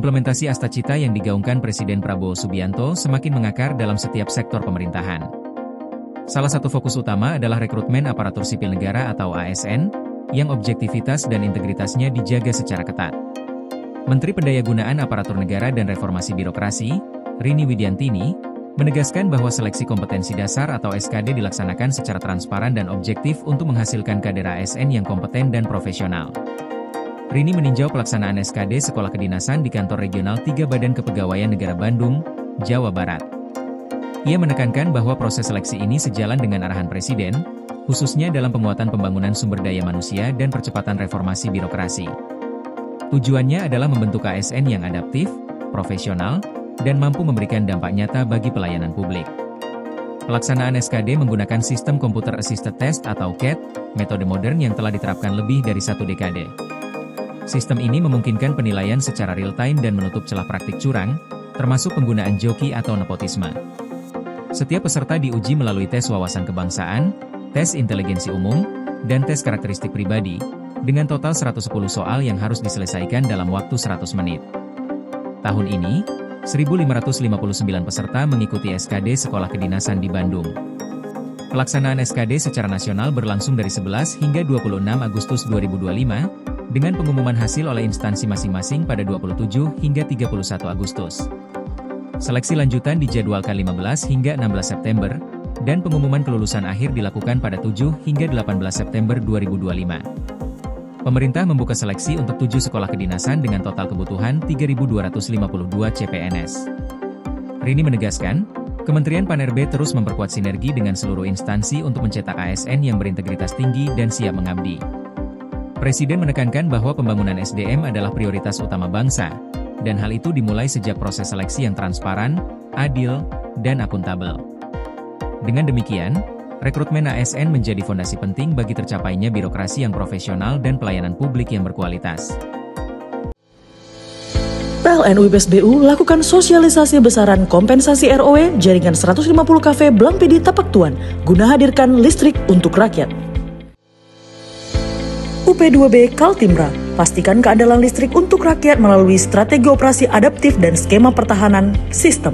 Implementasi Astacita yang digaungkan Presiden Prabowo Subianto semakin mengakar dalam setiap sektor pemerintahan. Salah satu fokus utama adalah rekrutmen aparatur sipil negara atau ASN, yang objektivitas dan integritasnya dijaga secara ketat. Menteri Pendayagunaan Aparatur Negara dan Reformasi Birokrasi, Rini Widiantini, menegaskan bahwa seleksi kompetensi dasar atau SKD dilaksanakan secara transparan dan objektif untuk menghasilkan kader ASN yang kompeten dan profesional. Rini meninjau pelaksanaan SKD Sekolah Kedinasan di Kantor Regional 3 Badan Kepegawaian Negara Bandung, Jawa Barat. Ia menekankan bahwa proses seleksi ini sejalan dengan arahan Presiden, khususnya dalam penguatan pembangunan sumber daya manusia dan percepatan reformasi birokrasi. Tujuannya adalah membentuk ASN yang adaptif, profesional, dan mampu memberikan dampak nyata bagi pelayanan publik. Pelaksanaan SKD menggunakan sistem Computer Assisted Test atau CAT, metode modern yang telah diterapkan lebih dari 1 dekade. Sistem ini memungkinkan penilaian secara real-time dan menutup celah praktik curang, termasuk penggunaan joki atau nepotisme. Setiap peserta diuji melalui tes wawasan kebangsaan, tes inteligensi umum, dan tes karakteristik pribadi, dengan total 110 soal yang harus diselesaikan dalam waktu 100 menit. Tahun ini, 1.559 peserta mengikuti SKD Sekolah Kedinasan di Bandung. Pelaksanaan SKD secara nasional berlangsung dari 11 hingga 26 Agustus 2025, dengan pengumuman hasil oleh instansi masing-masing pada 27 hingga 31 Agustus. Seleksi lanjutan dijadwalkan 15 hingga 16 September, dan pengumuman kelulusan akhir dilakukan pada 7 hingga 18 September 2025. Pemerintah membuka seleksi untuk 7 sekolah kedinasan dengan total kebutuhan 3.252 CPNS. Rini menegaskan, Kementerian Pan-RB terus memperkuat sinergi dengan seluruh instansi untuk mencetak ASN yang berintegritas tinggi dan siap mengabdi. Presiden menekankan bahwa pembangunan SDM adalah prioritas utama bangsa, dan hal itu dimulai sejak proses seleksi yang transparan, adil, dan akuntabel. Dengan demikian, rekrutmen ASN menjadi fondasi penting bagi tercapainya birokrasi yang profesional dan pelayanan publik yang berkualitas. PLN UIPSBU lakukan sosialisasi besaran kompensasi ROW jaringan 150 kafe Blampidi Tapak Tuan guna hadirkan listrik untuk rakyat. UP2B Kaltimra, pastikan keandalan listrik untuk rakyat melalui strategi operasi adaptif dan skema pertahanan sistem.